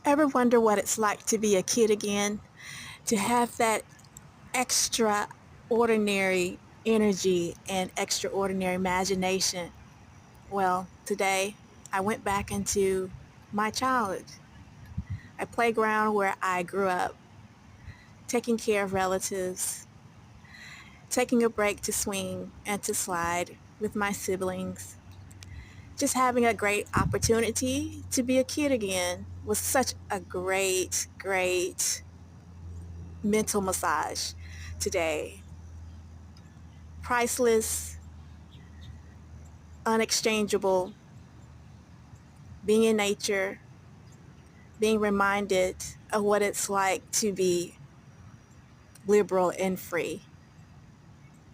Ever wonder what it's like to be a kid again? To have that extraordinary energy and extraordinary imagination? Well, today I went back into my childhood, a playground where I grew up, taking care of relatives, taking a break to swing and to slide with my siblings. Just having a great opportunity to be a kid again was such a great mental massage today. Priceless, unexchangeable, being in nature, being reminded of what it's like to be liberal and free.